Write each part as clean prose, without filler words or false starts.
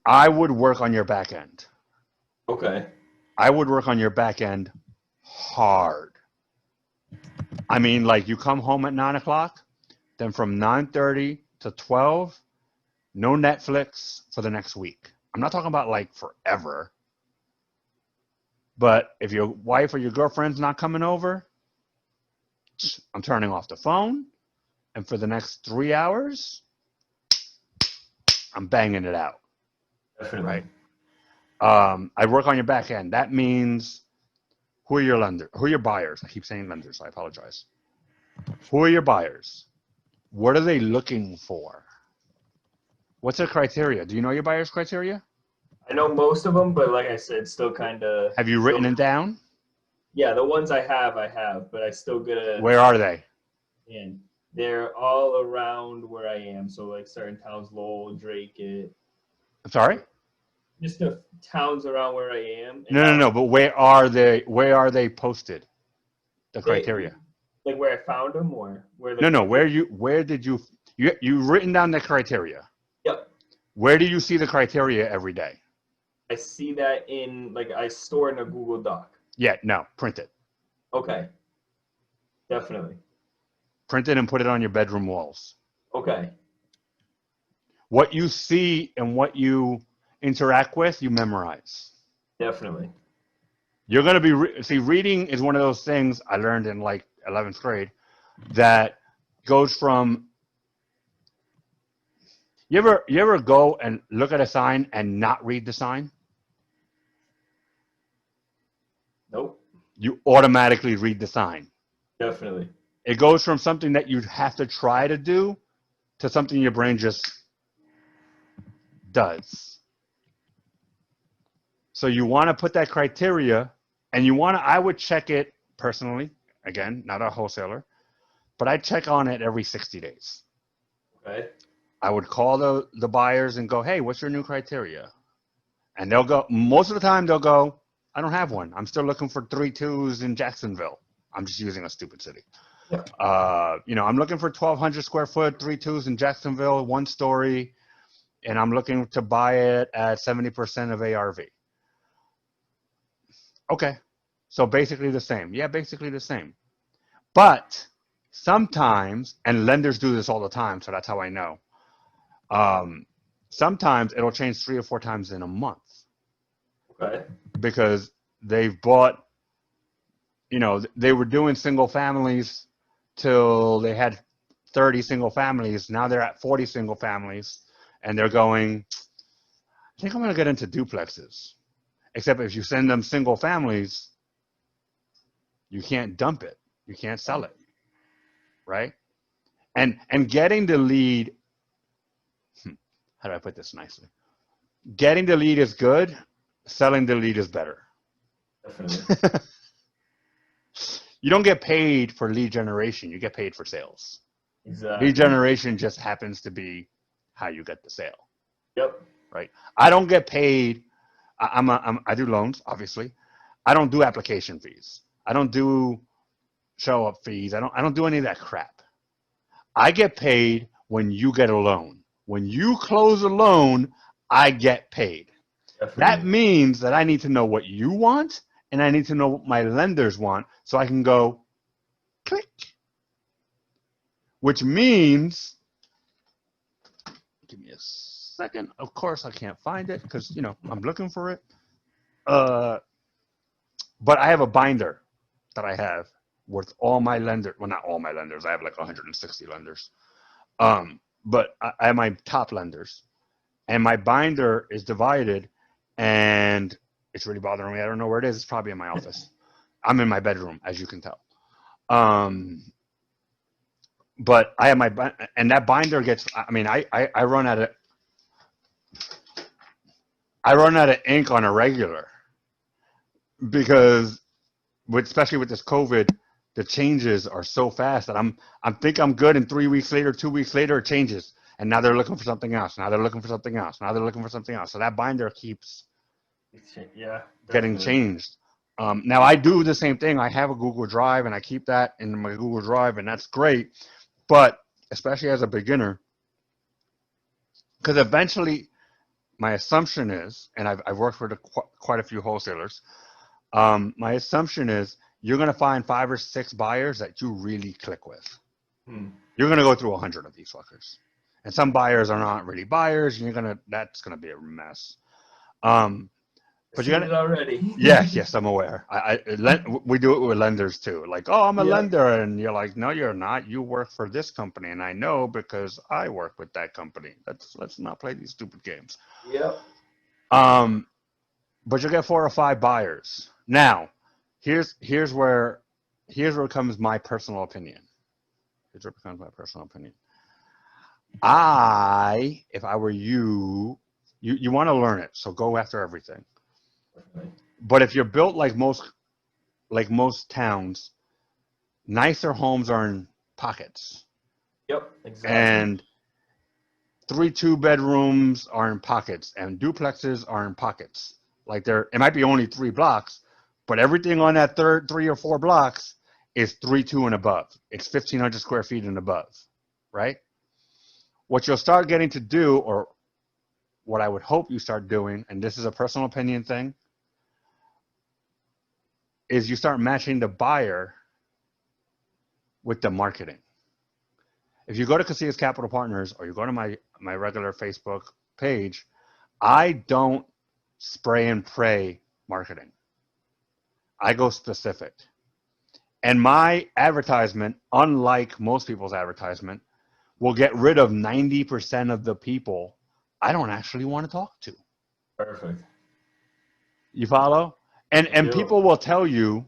I would work on your back end. Okay. I would work on your back end hard. I mean, like you come home at 9 o'clock, then from 9:30 to 12, no Netflix for the next week. I'm not talking about like forever, but if your wife or your girlfriend's not coming over, I'm turning off the phone, and for the next 3 hours, I'm banging it out. Definitely. Right. I work on your back end. That means who are your lenders? Who are your buyers? I keep saying lenders. I apologize. Who are your buyers? What are they looking for? What's their criteria? Do you know your buyer's criteria? I know most of them, but like I said, still kind of Have you still. written it down? Yeah, the ones I have, but I still gotta. Where are they? And they're all around where I am. So like certain towns, Lowell, Drake, I'm sorry? just the towns around where I am. And No. But where are they? Where are they posted? The they criteria. like where I found them or where No, like no. Where did you written down the criteria? Yep. Where do you see the criteria every day? I see that in like I store in a Google Doc. Yeah, no. Print it. Okay. Definitely. Print it and put it on your bedroom walls. Okay. What you see and what you interact with, you memorize. Definitely. You're going to be, see, reading is one of those things I learned in like 11th grade that goes from, you ever go and look at a sign and not read the sign? Nope. You automatically read the sign. Definitely. It goes from something that you'd have to try to do to something your brain just does. So you want to put that criteria, and I would check it personally, again, not a wholesaler, but I check on it every 60 days. Okay. I would call the buyers and go, hey, what's your new criteria? And they'll go, most of the time they'll go, I don't have one. I'm still looking for 3.2s in Jacksonville. I'm just using a stupid city. I'm looking for 1,200 square foot, 3.2s in Jacksonville, one story, and I'm looking to buy it at 70% of ARV. Okay. So basically the same. Yeah, basically the same. But sometimes, and lenders do this all the time, so that's how I know. Sometimes it'll change 3 or 4 times in a month. Okay. Because they've bought, they were doing single families till they had 30 single families. Now they're at 40 single families, and they're going, I think I'm going to get into duplexes. Except if you send them single families, you can't dump it. You can't sell it, right? And getting the lead, how do I put this nicely? Getting the lead is good. Selling the lead is better. Definitely. You don't get paid for lead generation. You get paid for sales. Exactly. Lead generation just happens to be how you get the sale. Yep. Right. I don't get paid. I do loans, obviously. I don't do application fees. I don't do show up fees. I don't do any of that crap. I get paid when you get a loan. When you close a loan, I get paid. Definitely. That means that I need to know what you want, and I need to know what my lenders want, so I can go click. Which means, give me a second. Of course, I can't find it because I'm looking for it. But I have a binder that I have with all my lenders. Well, not all my lenders. I have like 160 lenders. But I have my top lenders, and my binder is divided, and it's really bothering me. I don't know where it is. It's probably in my office. I'm in my bedroom, as you can tell. But I have and that binder gets, I run out of ink on a regular because especially with this COVID, the changes are so fast that I think I'm good, and 3 weeks later, 2 weeks later, it changes. And now they're looking for something else. Now they're looking for something else. Now they're looking for something else. So that binder keeps getting changed. Now I do the same thing. I have a Google Drive, and I keep that in my Google Drive, and that's great. But especially as a beginner, because eventually my assumption is, and I've worked with quite a few wholesalers. My assumption is you're going to find 5 or 6 buyers that you really click with. You're going to go through 100 of these fuckers, and some buyers are not really buyers. And that's going to be a mess. But you're gonna already. yes, I'm aware. We do it with lenders too. Like, oh, I'm a lender, and you're like, no, you're not. You work for this company, and I know because I work with that company. Let's not play these stupid games. Yep. But you'll get 4 or 5 buyers. Now, here's where comes my personal opinion. Here's where becomes my personal opinion. If I were you want to learn it, so go after everything. But if you're built like most towns, nicer homes are in pockets. Yep, exactly. And 3 2-bedrooms are in pockets, and duplexes are in pockets. Like it might be only 3 blocks, but everything on that 3 or 4 blocks is 3 2 and above. It's 1,500 square feet and above, right? What you'll start getting to do, or what I would hope you start doing, and this is a personal opinion thing, is you start matching the buyer with the marketing. If you go to Casillas Capital Partners, or you go to my regular Facebook page, I don't spray and pray marketing. I go specific. And my advertisement, unlike most people's advertisement, will get rid of 90% of the people I don't actually want to talk to. Perfect. You follow? And people will tell you,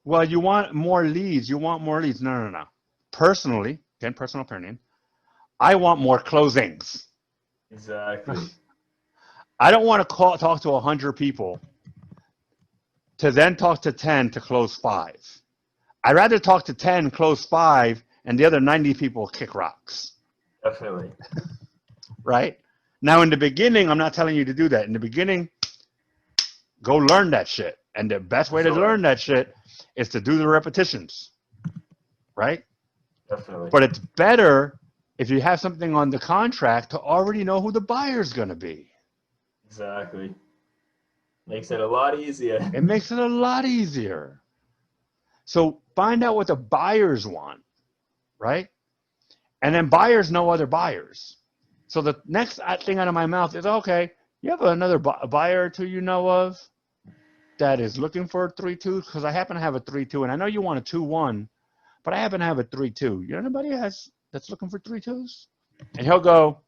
well, you want more leads. You want more leads. No. Personally, again, personal opinion, I want more closings. Exactly. I don't want to talk to 100 people to then talk to 10 to close 5. I'd rather talk to 10, close 5, and the other 90 people kick rocks. Definitely. Right? Now, in the beginning, I'm not telling you to do that. In the beginning, go learn that shit. And the best way to learn that shit is to do the repetitions. Right? Definitely. But it's better if you have something on the contract to already know who the buyer's going to be. Exactly. Makes it a lot easier. It makes it a lot easier. So find out what the buyers want, right? And then buyers know other buyers. So the next thing out of my mouth is, okay, you have another buyer or two you know of that is looking for a 3-2? Because I happen to have a 3-2, and I know you want a 2-1, but I happen to have a 3-2. You know anybody that's looking for 3-2s? And he'll go,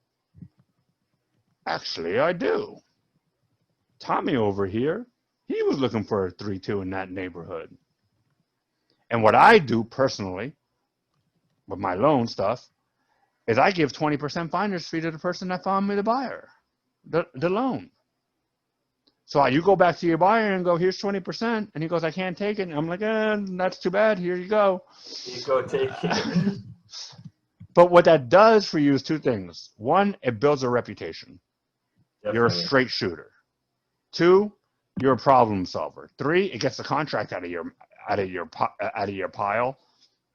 actually, I do. Tommy over here, he was looking for a 3-2 in that neighborhood. And what I do personally with my loan stuff is I give 20% finder's fee to the person that found me the buyer, the loan. So you go back to your buyer and go, here's 20%. And he goes, I can't take it. And I'm like, that's too bad. Here you go. You go take it. But what that does for you is 2 things. 1, it builds a reputation. Definitely. You're a straight shooter. 2, you're a problem solver. 3, it gets the contract out of your pile,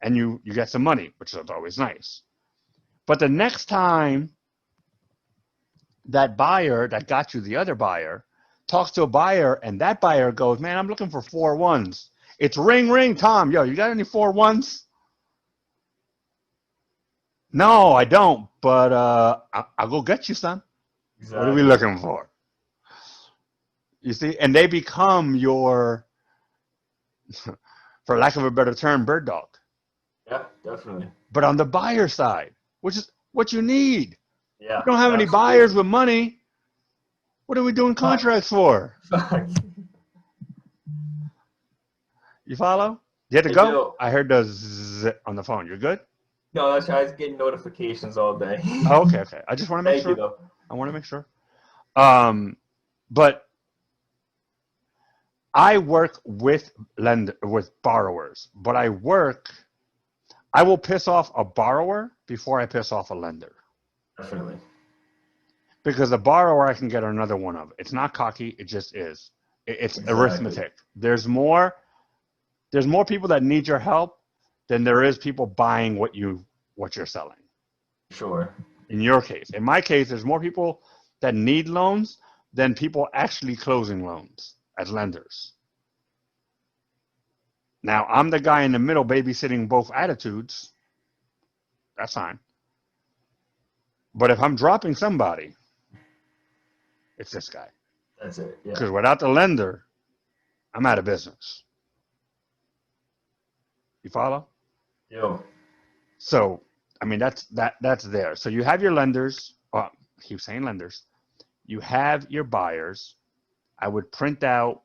and you get some money, which is always nice. But the next time that buyer that got you the other buyer talks to a buyer, and that buyer goes, man, I'm looking for 4 1s. It's ring, ring, Tom. Yo, you got any 4 1s? No, I don't, but I'll go get you some. Exactly. What are we looking for? You see, and they become your, for lack of a better term, bird dog. Yeah, definitely. But on the buyer side, which is what you need. Yeah. You don't have any buyers with money. What are we doing contracts for? You follow? You had to go? I heard the zzz on the phone. You're good? No, that's why I was getting notifications all day. Oh, okay. I just want to make sure. You, I want to make sure. But I work with borrowers, but I will piss off a borrower before I piss off a lender. Definitely. Because the borrower I can get another one of. It's not cocky, it just is. It's arithmetic. There's more people that need your help than there is people buying what you're selling. Sure. In your case. In my case, there's more people that need loans than people actually closing loans as lenders. Now, I'm the guy in the middle babysitting both attitudes. That's fine. But if I'm dropping somebody, it's this guy. That's it. Yeah. Because without the lender, I'm out of business. You follow? Yo. So, I mean, that's there. So you have your lenders. I keep saying lenders. You have your buyers. I would print out,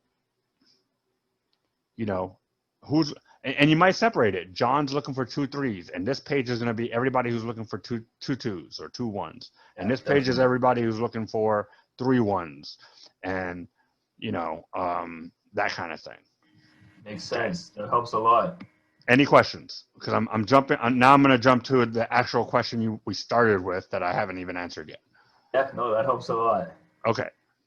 who's, and you might separate it. John's looking for 2 3s, and this page is going to be everybody who's looking for 2 2s or 2 1s, and this page is everybody who's looking for 3 1s, and that kind of thing. Makes sense. That helps a lot. Any questions? Because I'm jumping. Now I'm going to jump to the actual question we started with that I haven't even answered yet. Yeah, no, that helps a lot. Okay.